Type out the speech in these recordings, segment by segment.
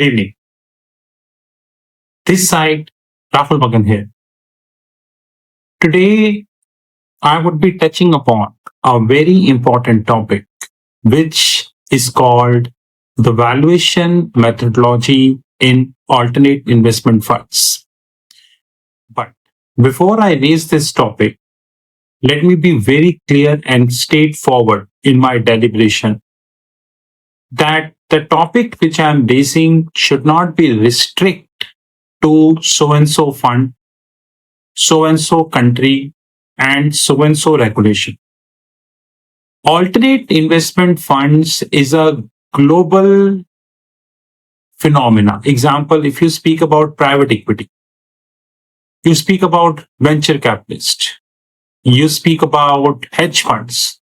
Good evening. This side, Rahul Magan here. Today, I would be touching upon a very important topic, which is called the valuation methodology in alternate investment funds. But before I raise this topic, let me be very clear and straightforward in my deliberation that the topic which I am raising should not be restricted to so and so fund, so and so country, and so regulation. Alternate investment funds is a global phenomena. Example, if you speak about private equity, you speak about venture capitalists, you speak about hedge funds,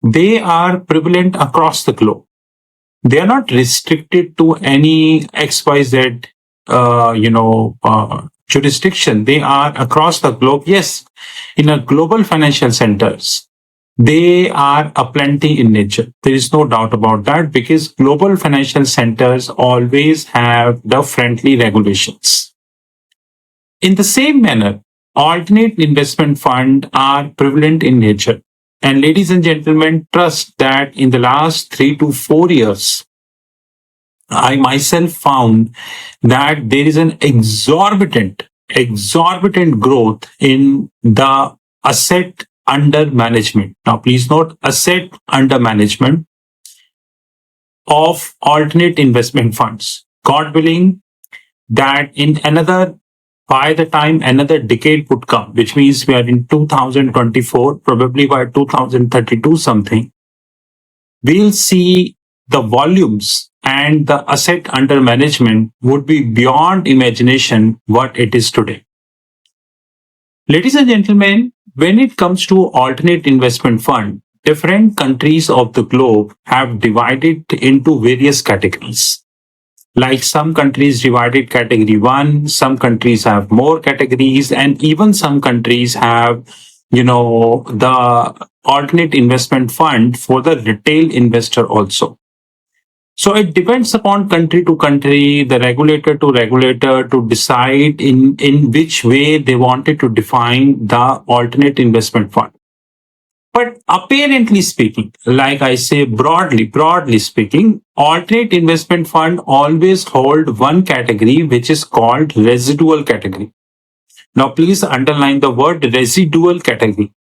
they are prevalent across the globe. They are not restricted to any XYZ, jurisdiction. They are across the globe. Yes, in a global financial centers, they are aplenty in nature. There is no doubt about that because global financial centers always have the friendly regulations. In the same manner, alternate investment funds are prevalent in nature. And ladies and gentlemen, trust that in the last 3 to 4 years, I myself found that there is an exorbitant growth in the asset under management. Now, please note asset under management of alternate investment funds. God willing that in by the time another decade would come, which means we are in 2024, probably by 2032 something, we'll see the volumes and the asset under management would be beyond imagination what it is today. Ladies and gentlemen, when it comes to alternate investment fund, different countries of the globe have divided into various categories. Like some countries divided category 1, some countries have more categories, and even some countries have, the alternate investment fund for the retail investor also. So it depends upon country to country, the regulator to decide in which way they wanted to define the alternate investment fund. But apparently speaking, like I say broadly speaking, alternate investment fund always hold one category which is called residual category. Now please underline the word residual category.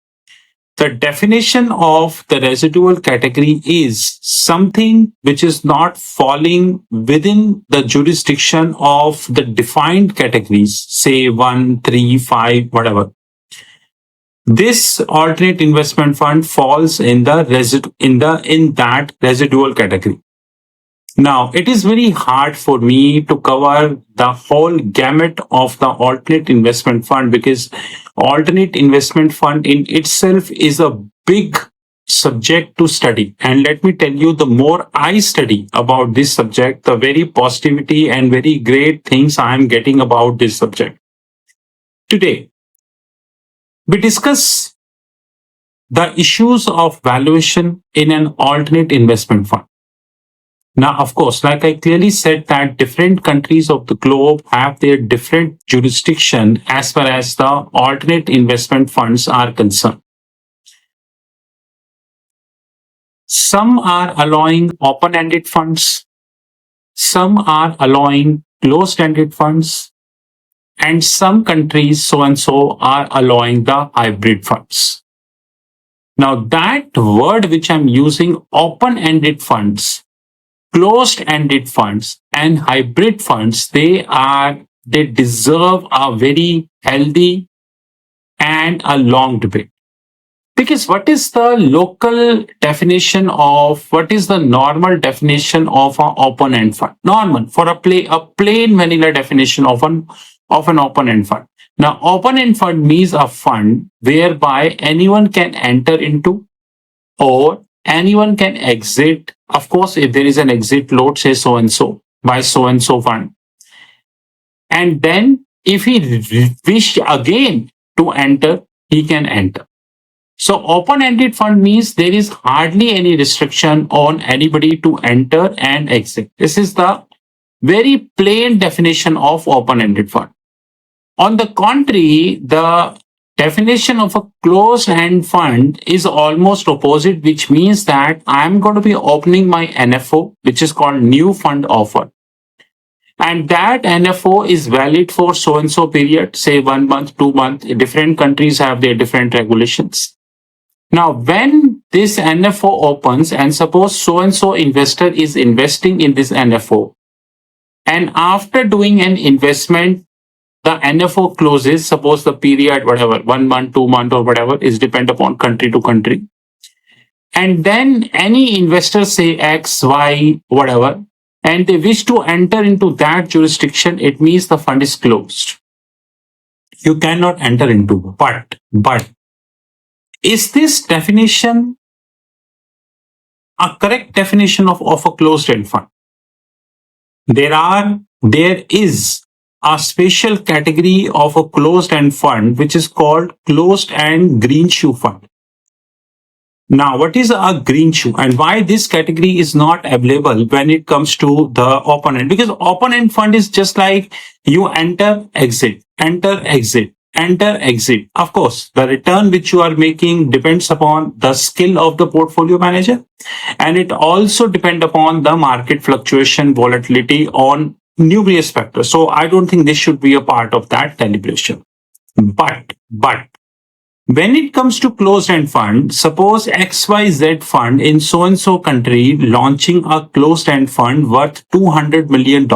The definition of the residual category is something which is not falling within the jurisdiction of the defined categories, say 1, 3, 5, whatever. This alternate investment fund falls in that residual category. Now, it is very hard for me to cover the whole gamut of the alternate investment fund because alternate investment fund in itself is a big subject to study. And let me tell you, the more I study about this subject, the very positivity and very great things I am getting about this subject. Today, we discuss the issues of valuation in an alternate investment fund. Now, of course, like I clearly said that different countries of the globe have their different jurisdiction as far as the alternate investment funds are concerned. Some are allowing open-ended funds, some are allowing closed-ended funds, and some countries so and so are allowing the hybrid funds. Now, that word which I'm using, open-ended funds, closed-ended funds and hybrid funds, they deserve a very healthy and a long debate. Because what is the local definition of, what is the normal definition of an open-end fund? Normal, for a plain vanilla definition of an open-end fund. Now, open-end fund means a fund whereby anyone can enter into or anyone can exit. Of course, if there is an exit load, say so and so, by so and so fund. And then if he wish again to enter, he can enter. So open-ended fund means there is hardly any restriction on anybody to enter and exit. This is the very plain definition of open-ended fund. On the contrary, the definition of a closed-end fund is almost opposite, which means that I'm going to be opening my NFO, which is called new fund offer. And that NFO is valid for so and so period, say 1 month, 2 months. Different countries have their different regulations. Now, when this NFO opens, and suppose so and so investor is investing in this NFO, and after doing an investment, the NFO closes, suppose the period, whatever, 1 month, 2 month, or whatever, is depend upon country to country. And then any investor, say X, Y, whatever, and they wish to enter into that jurisdiction, it means the fund is closed. You cannot enter into. But is this definition a correct definition of a closed-end fund? There is a special category of a closed-end fund which is called closed-end green shoe fund. Now, what is a green shoe and why this category is not available when it comes to the open-end? Because open-end fund is just like you enter, exit, enter, exit, enter, exit. Of course, the return which you are making depends upon the skill of the portfolio manager, and it also depends upon the market fluctuation, volatility on numerous factors. So I don't think this should be a part of that deliberation. But when it comes to closed-end fund, suppose XYZ fund in so-and-so country launching a closed-end fund worth $200 million.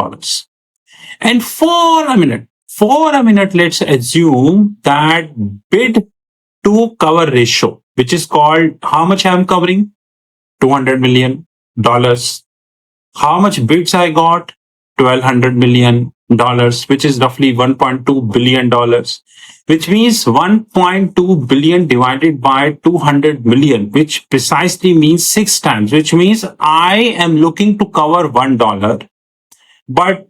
And for a minute, let's assume that bid to cover ratio, which is called how much I'm covering? $200 million. How much bids I got? $1,200 million, which is roughly $1.2 billion. Which means 1.2 billion divided by 200 million, which precisely means 6 times, which means I am looking to cover $1, but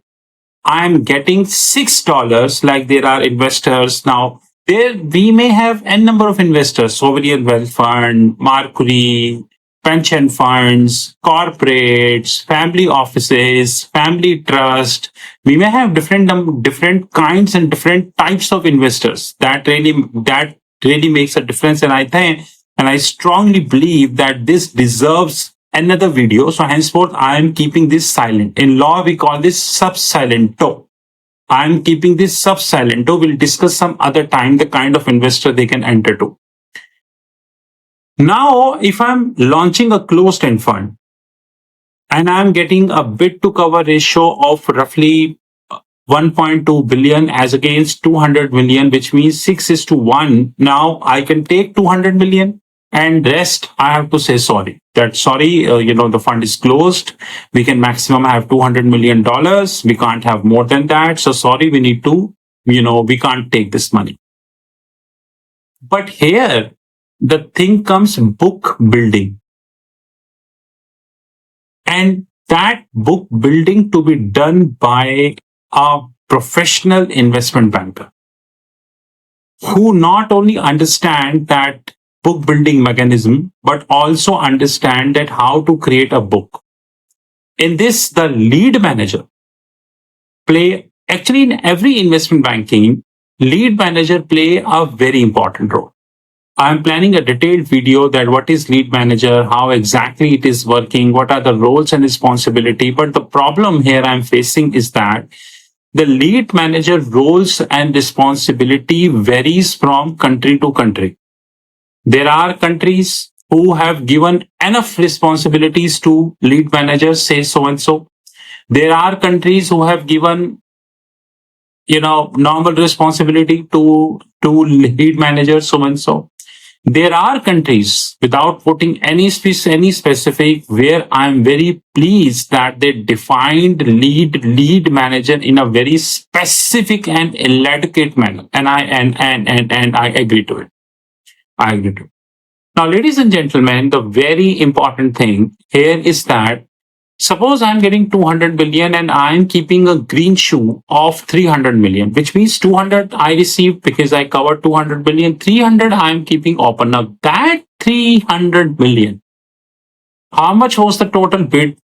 I'm getting $6. Like there are investors now. There we may have n number of investors: sovereign wealth fund, Mercury, pension funds, corporates, family offices, family trust. We may have different kinds and different types of investors. That really makes a difference. And I strongly believe that this deserves another video. So henceforth, I am keeping this silent. In law, we call this sub silento. I am keeping this sub silento. We'll discuss some other time the kind of investor they can enter to. Now, if I'm launching a closed-end fund and I'm getting a bid to cover ratio of roughly 1.2 billion as against 200 million, which means 6:1. Now I can take 200 million and rest I have to say sorry. The fund is closed. We can maximum have $200 million. We can't have more than that. So sorry, we need to, we can't take this money. But here, the thing comes book building. And that book building to be done by a professional investment banker who not only understand that book building mechanism, but also understand that how to create a book. In this, the lead manager actually in every investment banking, lead manager play a very important role. I'm planning a detailed video that what is lead manager, how exactly it is working, what are the roles and responsibility. But the problem here I'm facing is that the lead manager roles and responsibility varies from country to country. There are countries who have given enough responsibilities to lead managers, say so and so. There are countries who have given, normal responsibility to lead managers, so and so. There are countries, without putting any specific, where I'm very pleased that they defined lead manager in a very specific and elegant manner, and I agree to it. Now, ladies and gentlemen, the very important thing here is that suppose I'm getting 200 million and I'm keeping a green shoe of 300 million, which means 200 I received because I covered 200 million, 300 I'm keeping open. Now that 300 million, how much was the total bid?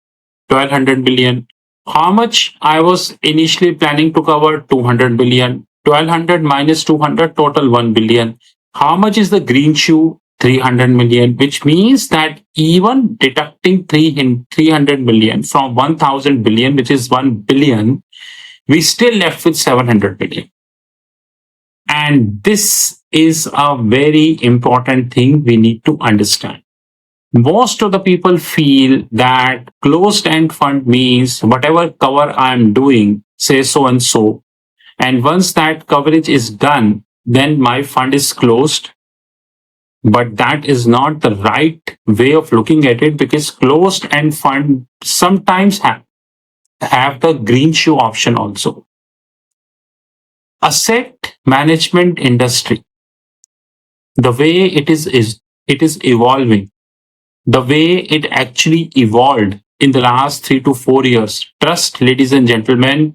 1200 million. How much I was initially planning to cover? 200 billion. 1200 minus 200, total 1 billion. How much is the green shoe? 300 million, which means that even deducting 300 million from 1000 billion, which is 1 billion, we still left with 700 billion. And this is a very important thing we need to understand. Most of the people feel that closed end fund means whatever cover I'm doing, say so and so. And once that coverage is done, then my fund is closed. But that is not the right way of looking at it, because closed end fund sometimes have the green shoe option also. Asset management industry, the way it is evolving, the way it actually evolved in the last 3 to 4 years. Trust, ladies and gentlemen,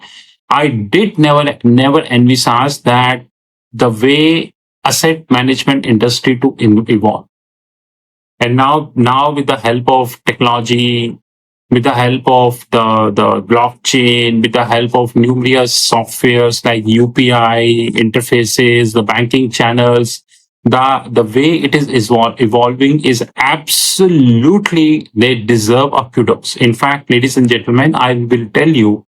I did never envisage that the way asset management industry to evolve. And now with the help of technology, with the help of the blockchain, with the help of numerous softwares like UPI interfaces, the banking channels, the way it is evolving is absolutely, they deserve a kudos. In fact, ladies and gentlemen, I will tell you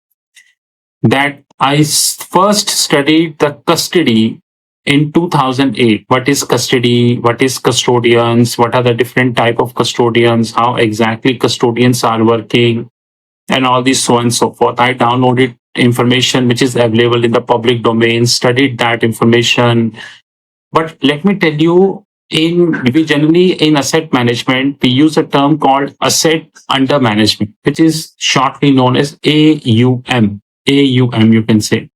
that I first studied the custody in 2008. What is custody? What is custodians? What are the different type of custodians? How exactly custodians are working? And all this so on and so forth. I downloaded information which is available in the public domain, studied that information. But let me tell you, we generally in asset management, we use a term called asset under management, which is shortly known as AUM. AUM, you can say.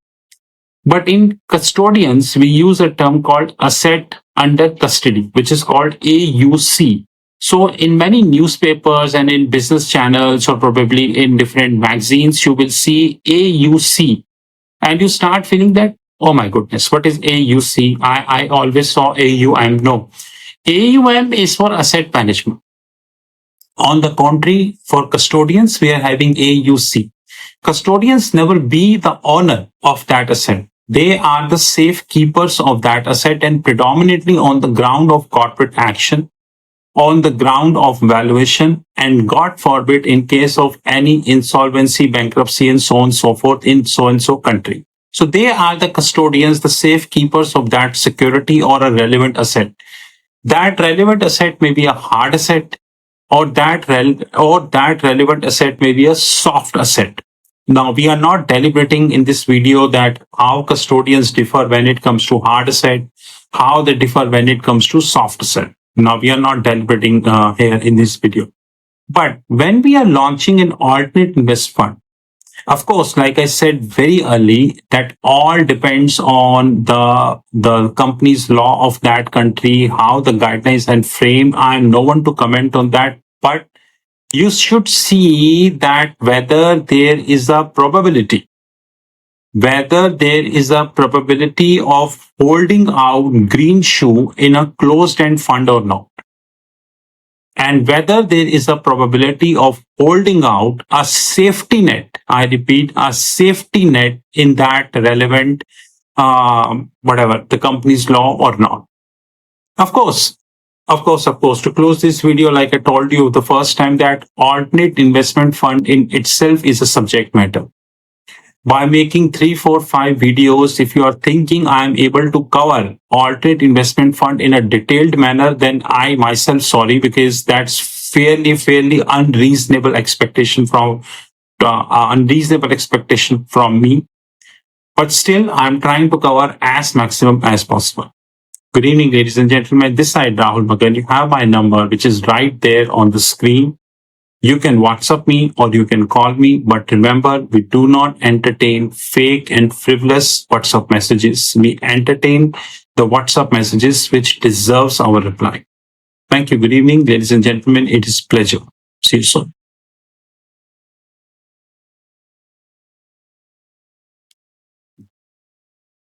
But in custodians, we use a term called asset under custody, which is called AUC. So in many newspapers and in business channels, or probably in different magazines, you will see AUC. And you start feeling that, oh my goodness, what is AUC? I always saw AUM. No, AUM is for asset management. On the contrary, for custodians, we are having AUC. Custodians never be the owner of that asset. They are the safekeepers of that asset, and predominantly on the ground of corporate action, on the ground of valuation, and God forbid, in case of any insolvency, bankruptcy, and so on and so forth in so and so country. So they are the custodians, the safekeepers of that security or a relevant asset. That relevant asset may be a hard asset, or that relevant asset may be a soft asset. Now, we are not deliberating in this video that how custodians differ when it comes to hard asset, how they differ when it comes to soft asset. Now, we are not deliberating here in this video. But when we are launching an alternate invest fund, of course, like I said very early, that all depends on the company's law of that country, how the guidelines and frame. I am no one to comment on that, but you should see that whether there is a probability of holding out green shoe in a closed-end fund or not, and whether there is a probability of holding out a safety net. I repeat, a safety net in that relevant whatever the company's law or not. Of course, to close this video, like I told you the first time, that alternate investment fund in itself is a subject matter. By making 3, 4, 5 videos, if you are thinking I am able to cover alternate investment fund in a detailed manner, then I myself sorry, because that's fairly unreasonable expectation from me. But still, I'm trying to cover as maximum as possible. Good evening, ladies and gentlemen. This side Rahul Magan. You have my number, which is right there on the screen. You can WhatsApp me or you can call me. But remember, we do not entertain fake and frivolous WhatsApp messages. We entertain the WhatsApp messages which deserves our reply. Thank you. Good evening, ladies and gentlemen. It is a pleasure. See you soon.